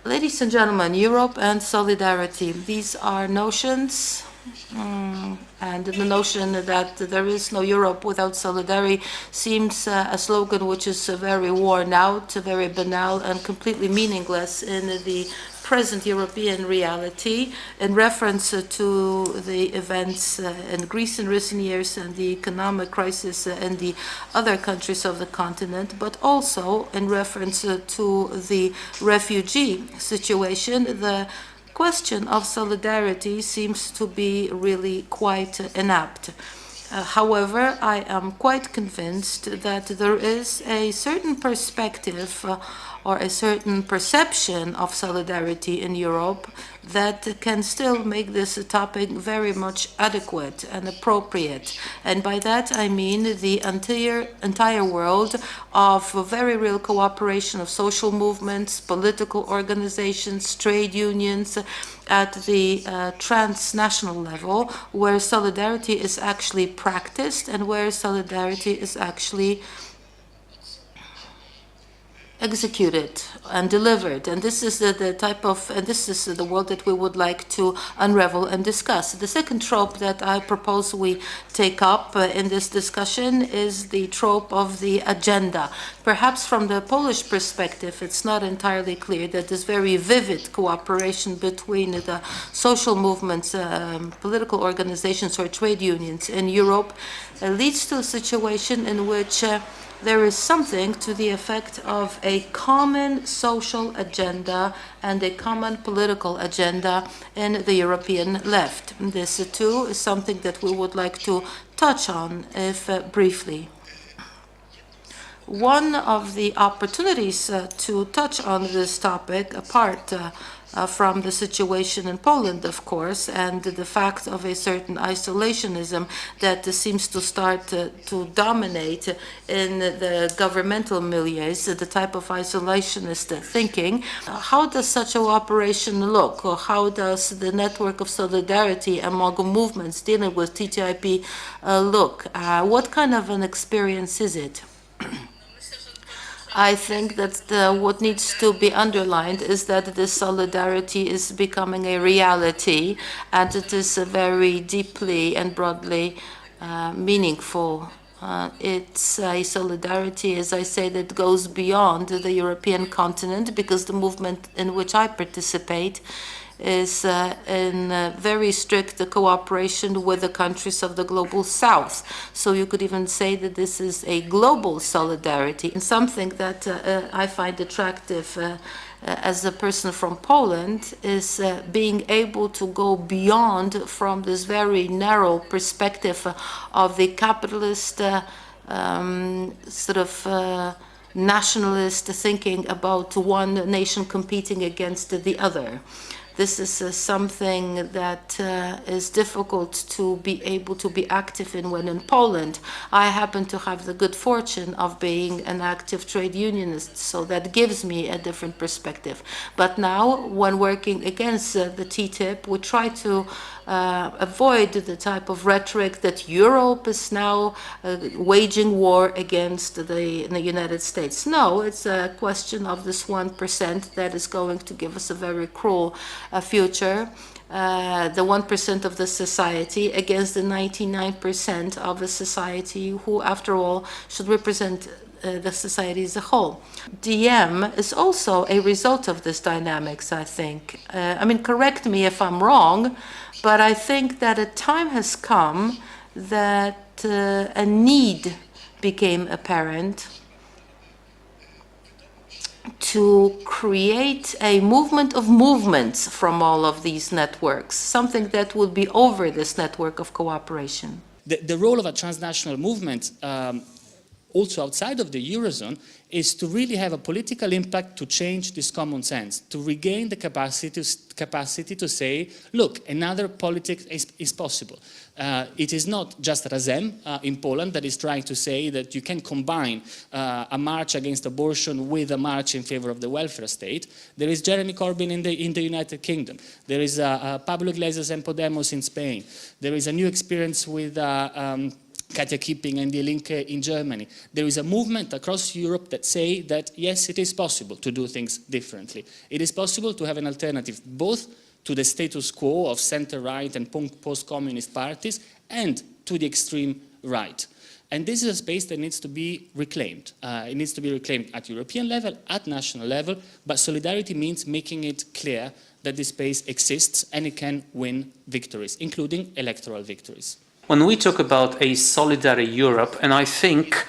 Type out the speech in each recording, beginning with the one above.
Ladies and gentlemen, Europe and solidarity, these are notions, and the notion that there is no Europe without solidarity seems a slogan which is very worn out, very banal, and completely meaningless in the present European reality in reference to the events in Greece in recent years and the economic crisis in the other countries of the continent, but also in reference to the refugee situation. The question of solidarity seems to be really quite inapt. However, I am quite convinced that there is a certain perspective or a certain perception of solidarity in Europe that can still make this a topic very much adequate and appropriate. And by that I mean the entire world of very real cooperation of social movements, political organizations, trade unions, at the transnational level, where solidarity is actually practiced and where solidarity is actually executed and delivered. And this is the type of, and this is the world that we would like to unravel and discuss. The second trope that I propose we take up in this discussion is the trope of the agenda. Perhaps from the Polish perspective, it's not entirely clear that this very vivid cooperation between the social movements, political organizations or trade unions in Europe leads to a situation in which there is something to the effect of a common social agenda and a common political agenda in the European left. This too is something that we would like to touch on, if briefly. One of the opportunities to touch on this topic, apart from the situation in Poland, of course, and the fact of a certain isolationism that seems to start to dominate in the governmental milieus, the type of isolationist thinking. How does such a operation look, or how does the network of solidarity among movements dealing with TTIP look? What kind of an experience is it? I think that what needs to be underlined is that this solidarity is becoming a reality, and it is very deeply and broadly meaningful. It's a solidarity, as I say, that goes beyond the European continent, because the movement in which I participate is in very strict cooperation with the countries of the global south. So you could even say that this is a global solidarity, and something that I find attractive as a person from Poland is being able to go beyond from this very narrow perspective of the capitalist sort of nationalist thinking about one nation competing against the other. This is something that is difficult to be able to be active in when in Poland. I happen to have the good fortune of being an active trade unionist, so that gives me a different perspective. But now, when working against the TTIP, we try to avoid the type of rhetoric that Europe is now waging war against the United States. No, it's a question of this 1% that is going to give us a very cruel future. The 1% of the society against the 99% of the society who, after all, should represent the society as a whole. DM is also a result of this dynamics, I think. I mean, correct me if I'm wrong, but I think that a time has come that a need became apparent to create a movement of movements from all of these networks, something that would be over this network of cooperation. The role of a transnational movement also outside of the Eurozone is to really have a political impact to change this common sense, to regain the capacity to say, look, another politics is possible. It is not just Razem in Poland that is trying to say that you can combine a march against abortion with a march in favor of the welfare state. There is Jeremy Corbyn in the United Kingdom. There is Pablo Iglesias and Podemos in Spain. There is a new experience with Katja Kipping and Die Linke in Germany. There is a movement across Europe that say that yes, it is possible to do things differently. It is possible to have an alternative both to the status quo of center-right and post-communist parties and to the extreme right. And this is a space that needs to be reclaimed. It needs to be reclaimed at European level, at national level, but solidarity means making it clear that this space exists and it can win victories, including electoral victories. When we talk about a solidary Europe, and I think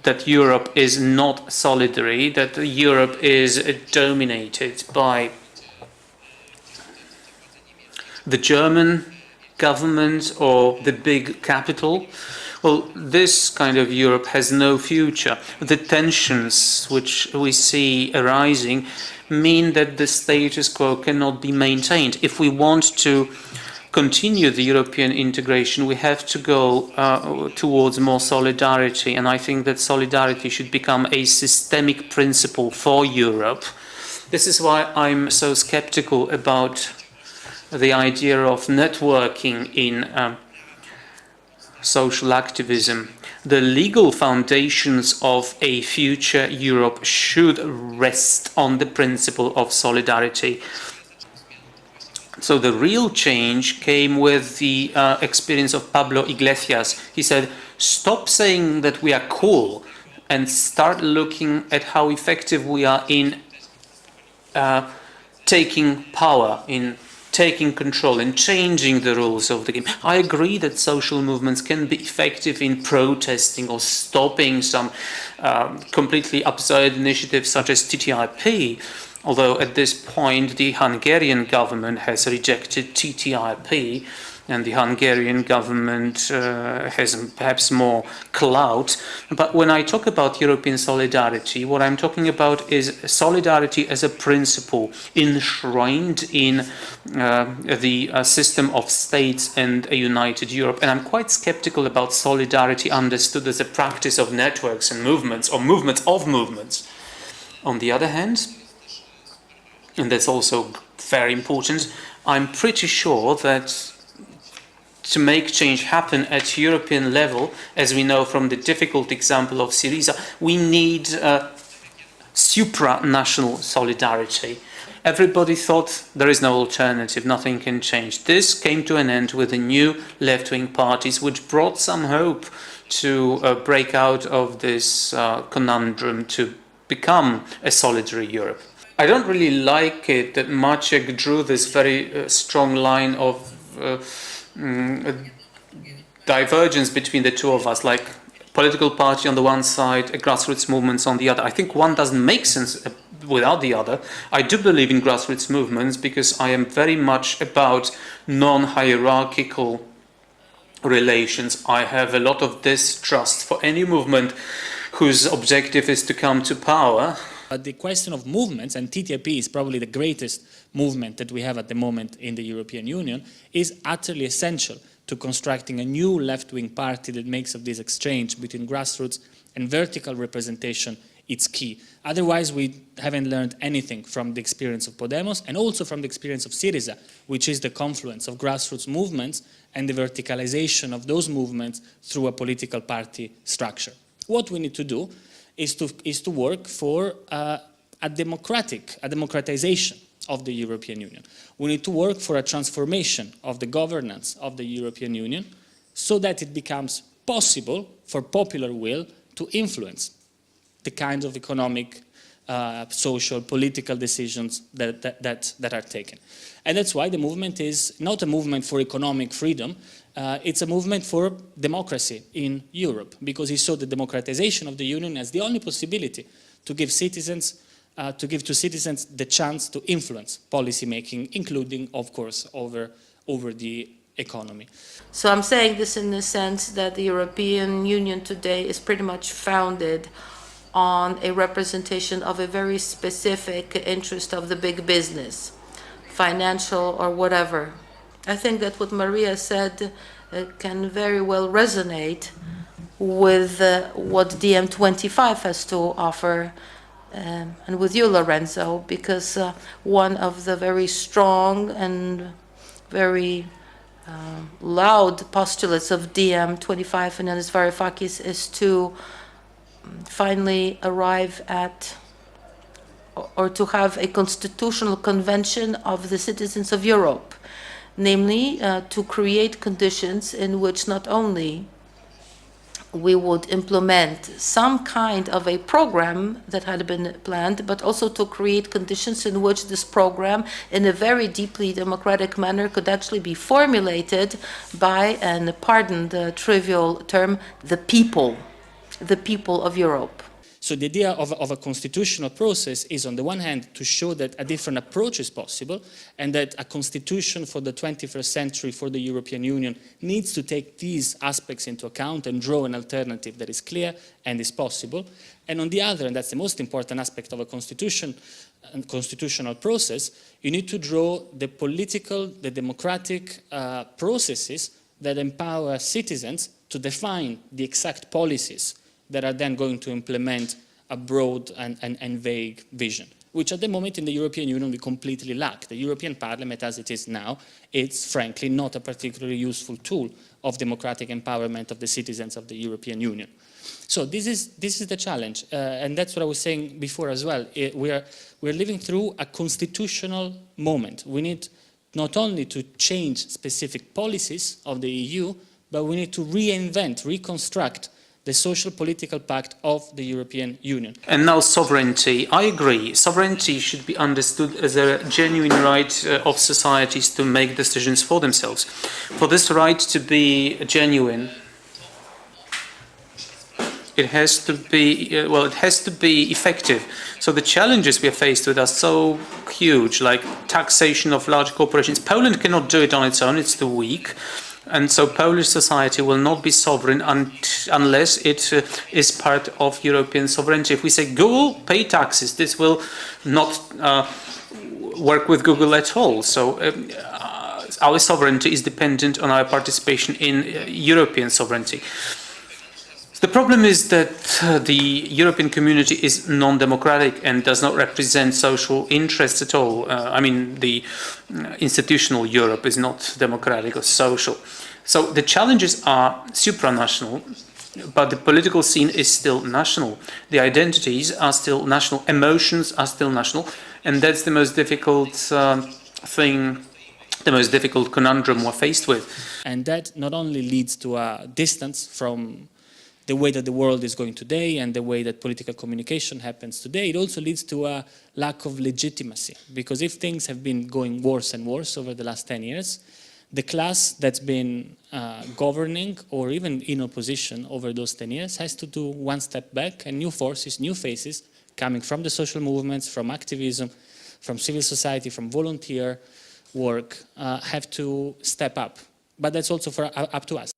that Europe is not solidary, that Europe is dominated by the German government or the big capital, well, this kind of Europe has no future. The tensions which we see arising mean that the status quo cannot be maintained. If we want to continue the European integration, we have to go towards more solidarity, and I think that solidarity should become a systemic principle for Europe. This is why I'm so skeptical about the idea of networking in social activism. The legal foundations of a future Europe should rest on the principle of solidarity. So the real change came with the experience of Pablo Iglesias. He said, stop saying that we are cool and start looking at how effective we are in taking power, in taking control and changing the rules of the game. I agree that social movements can be effective in protesting or stopping some completely absurd initiatives such as TTIP, although at this point the Hungarian government has rejected TTIP and the Hungarian government has perhaps more clout. But when I talk about European solidarity, what I'm talking about is solidarity as a principle enshrined in the system of states and a united Europe. And I'm quite skeptical about solidarity understood as a practice of networks and movements, or movements of movements. On the other hand, and that's also very important, I'm pretty sure that to make change happen at European level, as we know from the difficult example of Syriza, we need supranational solidarity. Everybody thought there is no alternative, nothing can change. This came to an end with the new left-wing parties, which brought some hope to break out of this conundrum to become a solidary Europe. I don't really like it that Maciek drew this very strong line of divergence between the two of us, like political party on the one side, grassroots movements on the other. I think one doesn't make sense without the other. I do believe in grassroots movements because I am very much about non-hierarchical relations. I have a lot of distrust for any movement whose objective is to come to power. But the question of movements, and TTIP is probably the greatest movement that we have at the moment in the European Union, is utterly essential to constructing a new left-wing party that makes of this exchange between grassroots and vertical representation its key. Otherwise, we haven't learned anything from the experience of Podemos and also from the experience of Syriza, which is the confluence of grassroots movements and the verticalization of those movements through a political party structure. What we need to do is to work for a democratization of the European Union. We need to work for a transformation of the governance of the European Union so that it becomes possible for popular will to influence the kinds of economic, social, political decisions that are taken. And that's why the movement is not a movement for economic freedom, it's a movement for democracy in Europe, because he saw the democratization of the Union as the only possibility to give citizens, to citizens the chance to influence policy making, including, of course, over the economy. So I'm saying this in the sense that the European Union today is pretty much founded on a representation of a very specific interest of the big business, financial or whatever. I think that what Maria said can very well resonate with what DiEM25 has to offer, and with you, Lorenzo, because one of the very strong and very loud postulates of DiEM25 and Yanis Varoufakis is to finally arrive at or to have a constitutional convention of the citizens of Europe, namely to create conditions in which not only we would implement some kind of a program that had been planned, but also to create conditions in which this program, in a very deeply democratic manner, could actually be formulated by, and pardon the trivial term, the people of Europe. So the idea of a constitutional process is, on the one hand, to show that a different approach is possible and that a constitution for the 21st century for the European Union needs to take these aspects into account and draw an alternative that is clear and is possible. And on the other, and that's the most important aspect of a constitution and constitutional process, you need to draw the political, the democratic processes that empower citizens to define the exact policies that are then going to implement a broad and vague vision, which at the moment in the European Union we completely lack. The European Parliament, as it is now, it's frankly not a particularly useful tool of democratic empowerment of the citizens of the European Union. So this is the challenge, and that's what I was saying before as well. We're living through a constitutional moment. We need not only to change specific policies of the EU, but we need to reinvent, reconstruct the social political pact of the European Union. And now sovereignty. I agree. Sovereignty should be understood as a genuine right of societies to make decisions for themselves. For this right to be genuine, it has to be, it has to be effective. So the challenges we are faced with are so huge, like taxation of large corporations. Poland cannot do it on its own, it's too weak. And so Polish society will not be sovereign unless it is part of European sovereignty. If we say, Google, pay taxes, this will not work with Google at all. So our sovereignty is dependent on our participation in European sovereignty. The problem is that the European community is non-democratic and does not represent social interests at all. I mean, the institutional Europe is not democratic or social. So the challenges are supranational, but the political scene is still national. The identities are still national, emotions are still national, and that's the most difficult thing, the most difficult conundrum we're faced with. And that not only leads to a distance from the way that the world is going today and the way that political communication happens today, it also leads to a lack of legitimacy. Because if things have been going worse and worse over the last 10 years, the class that's been governing or even in opposition over those 10 years has to do one step back, and new forces, new faces coming from the social movements, from activism, from civil society, from volunteer work have to step up. But that's also up to us.